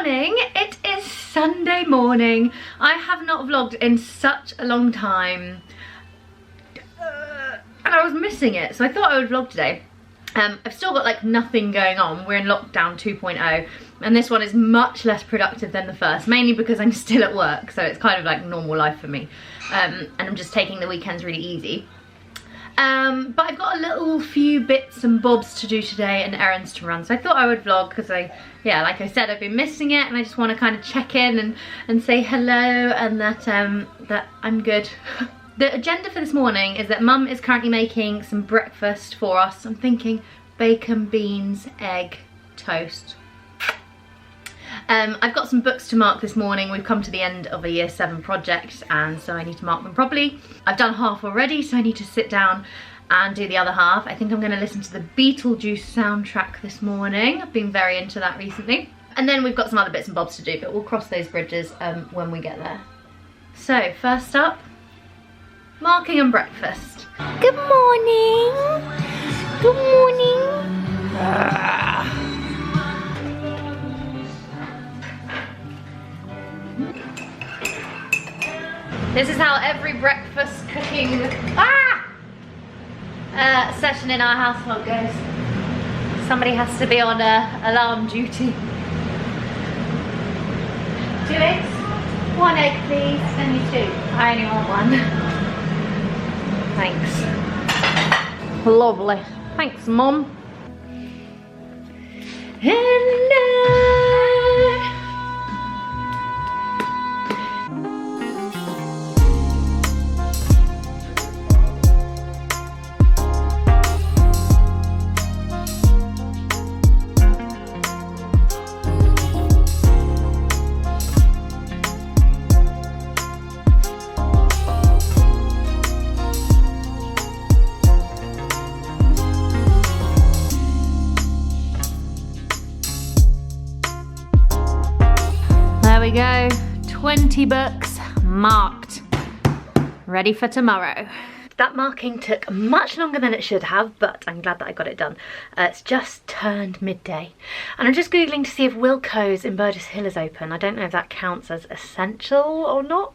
morning, it is Sunday morning. I have not vlogged in such a long time and I was missing it, so I thought I would vlog today. I've still got like nothing going on. We're in lockdown 2.0 and this one is much less productive than the first, mainly because I'm still at work, so it's kind of like normal life for me, and I'm just taking the weekends really easy. But I've got a little few bits and bobs to do today and errands to run, so I thought I would vlog because yeah, like I said, I've been missing it and I just want to kind of check in and say hello and that I'm good. The agenda for this morning is that Mum is currently making some breakfast for us. I'm thinking bacon, beans, egg, toast. I've got some books to mark this morning. We've come to the end of a year 7 project and so I need to mark them properly. I've done half already, so I need to sit down and do the other half. I think I'm going to listen to the Beetlejuice soundtrack this morning. I've been very into that recently. And then we've got some other bits and bobs to do, but we'll cross those bridges when we get there. So first up, marking and breakfast. Good morning. Good morning. This is how every breakfast cooking session in our household goes. Somebody has to be on alarm duty. 2 eggs, 1 egg please, only 2. I only want 1. Thanks. Lovely. Thanks, Mum. Hello. There we go, 20 books marked, ready for tomorrow. That marking took much longer than it should have, but I'm glad that I got it done. It's just turned midday. And I'm just Googling to see if Wilko's in Burgess Hill is open. I don't know if that counts as essential or not.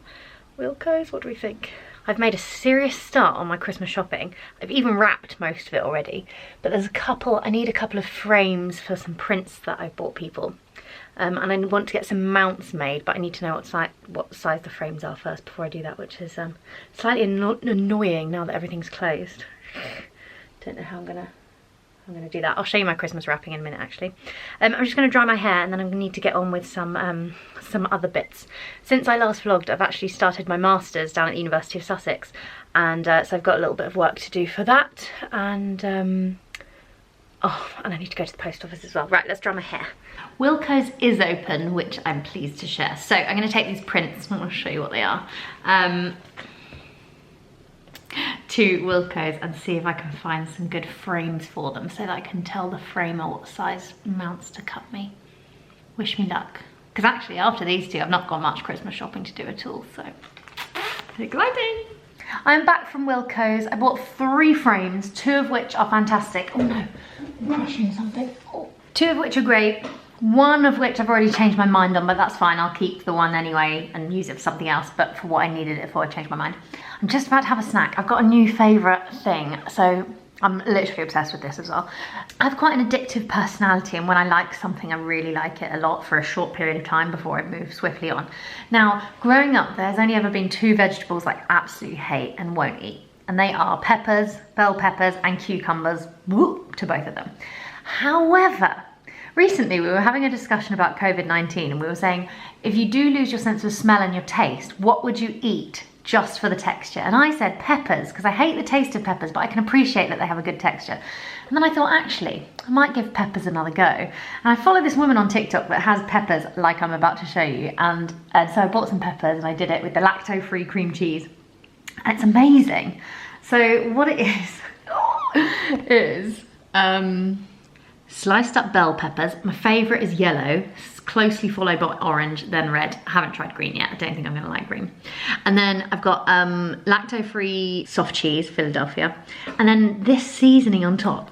Wilko's, what do we think? I've made a serious start on my Christmas shopping. I've even wrapped most of it already, but there's I need a couple of frames for some prints that I bought people. And I want to get some mounts made, but I need to know what size the frames are first before I do that, which is slightly annoying now that everything's closed. Don't know how I'm gonna do that. I'll show you my Christmas wrapping in a minute actually. I'm just gonna dry my hair and then I'm gonna need to get on with some other bits. Since I last vlogged, I've actually started my masters down at the University of Sussex, and so I've got a little bit of work to do for that, and oh, and I need to go to the post office as well. Right, let's dry my hair. Wilko's is open, which I'm pleased to share. So I'm going to take these prints, and I'll show you what they are, to Wilko's and see if I can find some good frames for them so that I can tell the framer what size mounts to cut me. Wish me luck. Because actually after these two, I've not got much Christmas shopping to do at all, so exciting. I'm back from Wilko's. I bought 3 frames, 2 of which are fantastic. Oh no, I'm crushing something. Oh. 2 of which are great, 1 of which I've already changed my mind on, but that's fine. I'll keep the one anyway and use it for something else, but for what I needed it for, I changed my mind. I'm just about to have a snack. I've got a new favourite thing, so I'm literally obsessed with this as well. I have quite an addictive personality, and when I like something, I really like it a lot for a short period of time before I move swiftly on. Now, growing up, there's only ever been 2 vegetables I absolutely hate and won't eat, and they are peppers, bell peppers, and cucumbers. Whoop to both of them. However, recently we were having a discussion about COVID-19, and we were saying, if you do lose your sense of smell and your taste, what would you eat just for the texture? And I said peppers, because I hate the taste of peppers, but I can appreciate that they have a good texture. And then I thought, actually, I might give peppers another go. And I follow this woman on TikTok that has peppers like I'm about to show you. And so I bought some peppers and I did it with the lacto-free cream cheese. And it's amazing. So what it is sliced up bell peppers. My favourite is yellow, closely followed by orange, then red. I haven't tried green yet. I don't think I'm gonna like green. And then I've got lacto-free soft cheese, Philadelphia. And then this seasoning on top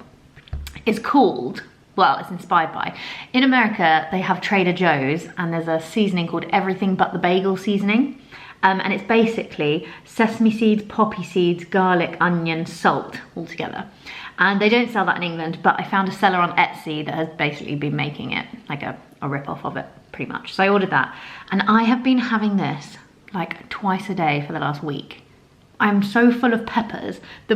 is called, well, it's inspired by. In America, they have Trader Joe's and there's a seasoning called everything but the bagel seasoning. And it's basically sesame seeds, poppy seeds, garlic, onion, salt all together. And they don't sell that in England, but I found a seller on Etsy that has basically been making it, like a rip-off of it, pretty much. So I ordered that. And I have been having this like twice a day for the last week. I'm so full of peppers. The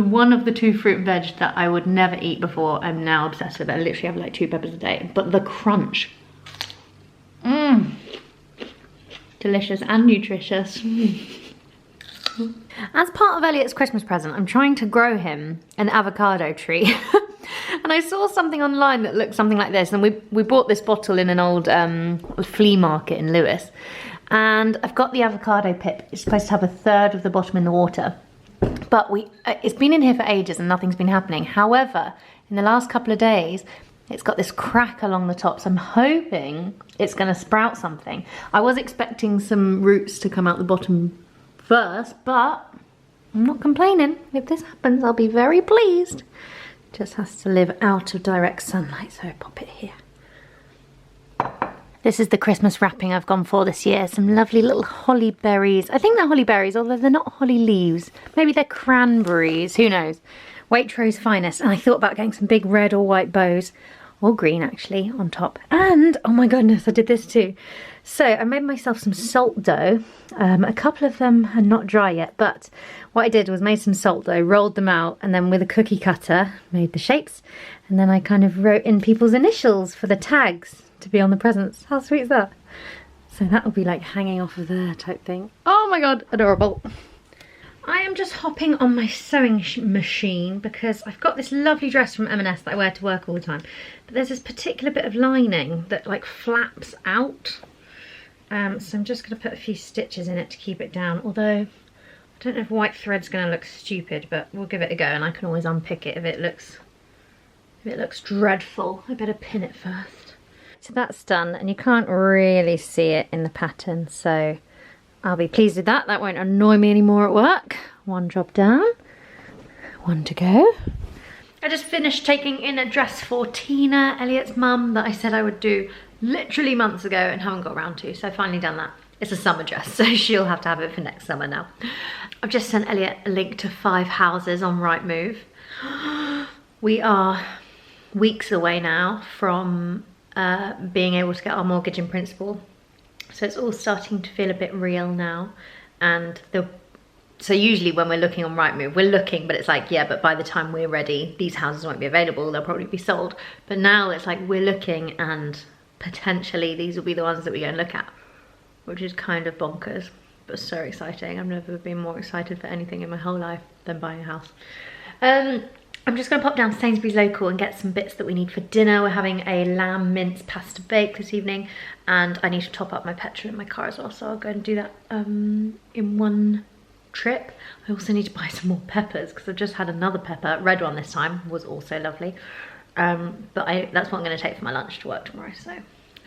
one of the 2 fruit and veg that I would never eat before, I'm now obsessed with it. I literally have like 2 peppers a day. But the crunch. Mmm. Delicious and nutritious. As part of Elliot's Christmas present, I'm trying to grow him an avocado tree. And I saw something online that looked something like this. And we bought this bottle in an old flea market in Lewis. And I've got the avocado pip. It's supposed to have 1/3 of the bottom in the water. But it's been in here for ages and nothing's been happening. However, in the last couple of days, it's got this crack along the top, so I'm hoping it's gonna sprout something. I was expecting some roots to come out the bottom first, but I'm not complaining. If this happens, I'll be very pleased. Just has to live out of direct sunlight, so I pop it here. This is the Christmas wrapping I've gone for this year. Some lovely little holly berries. I think they're holly berries, although they're not holly leaves. Maybe they're cranberries, who knows? Waitrose finest. And I thought about getting some big red or white bows. Or green, actually, on top. And, oh my goodness, I did this too. So, I made myself some salt dough. A couple of them are not dry yet, but what I did was made some salt dough, rolled them out, and then with a cookie cutter, made the shapes. And then I kind of wrote in people's initials for the tags to be on the presents. How sweet is that? So that will be like hanging off of there type thing. Oh my god, adorable. I am just hopping on my sewing machine because I've got this lovely dress from M&S that I wear to work all the time. But there's this particular bit of lining that like flaps out. So I'm just going to put a few stitches in it to keep it down. Although, I don't know if white thread's going to look stupid, but we'll give it a go and I can always unpick it if it looks dreadful. I better pin it first. So that's done and you can't really see it in the pattern, so I'll be pleased with that. That won't annoy me anymore at work. One job down, one to go. I just finished taking in a dress for Tina, Elliot's mum, that I said I would do literally months ago and haven't got around to, so I've finally done that. It's a summer dress, so she'll have to have it for next summer now. I've just sent Elliot a link to 5 houses on Rightmove. We are weeks away now from being able to get our mortgage in principle. So it's all starting to feel a bit real now. And so usually when we're looking on Rightmove, we're looking, but it's like, yeah, but by the time we're ready, these houses won't be available, they'll probably be sold. But now it's like we're looking and potentially these will be the ones that we go and look at, which is kind of bonkers, but so exciting. I've never been more excited for anything in my whole life than buying a house. I'm just going to pop down to Sainsbury's Local and get some bits that we need for dinner. We're having a lamb mince pasta bake this evening and I need to top up my petrol in my car as well, so I'll go and do that in one trip. I also need to buy some more peppers because I've just had another pepper, red one this time, was also lovely. But that's what I'm going to take for my lunch to work tomorrow, so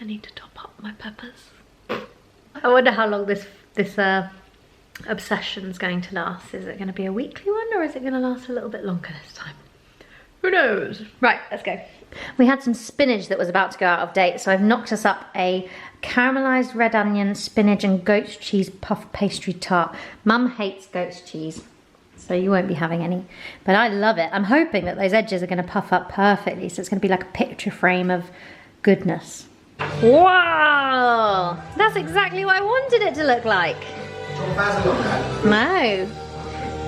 I need to top up my peppers. I wonder how long this obsession's going to last. Is it going to be a weekly one or is it going to last a little bit longer this time? Who knows? Right, let's go. We had some spinach that was about to go out of date, so I've knocked us up a caramelised red onion, spinach and goat's cheese puff pastry tart. Mum hates goat's cheese, so you won't be having any, but I love it. I'm hoping that those edges are going to puff up perfectly, so it's going to be like a picture frame of goodness. Wow! That's exactly what I wanted it to look like.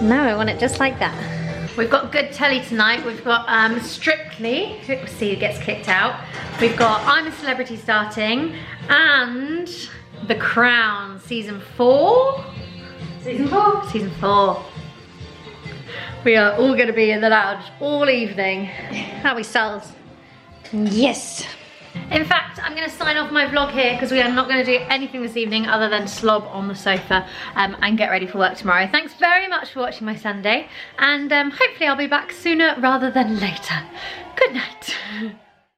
No, I want it just like that. We've got good telly tonight. We've got Strictly, we'll see who gets kicked out. We've got I'm a Celebrity starting and The Crown season 4. Season 4? Season 4. We are all going to be in the lounge all evening. How are we sold? Yes. In fact, I'm going to sign off my vlog here because we are not going to do anything this evening other than slob on the sofa and get ready for work tomorrow. Thanks very much for watching my Sunday and hopefully I'll be back sooner rather than later. Good night.